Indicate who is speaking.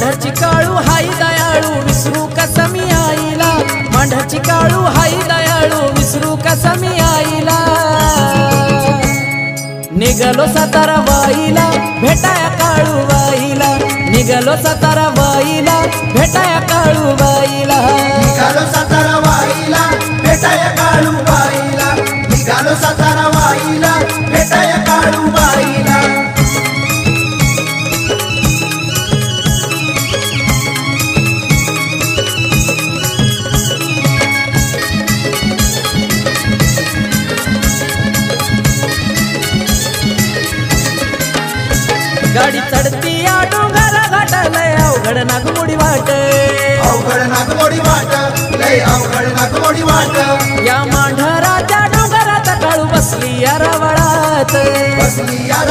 Speaker 1: मांढरची काळू हाई दयाळू विसरू कसा मी आईला, मांढरची काळू हाई दयाळू विसरू कसा मी आईला। निघालो सातारा वाईला भेटाया काळू बाईला, निघालो सातारा वाईला भेटाया काळू बाईला।
Speaker 2: निघालो सातारा वाईला भेटाया काळू बाईला, निघालो सातारा वाईला भेटाया काळू बाईला।
Speaker 1: गाडी चढती या डोंगर घाटालय अवघड नागमोडी वाट,
Speaker 2: अवघड नागमोडी वाट, लय अवघड नागमोडी वाट।
Speaker 1: या मांढराच्या डोंगरात काळू बसली या रवळात,
Speaker 2: बसली या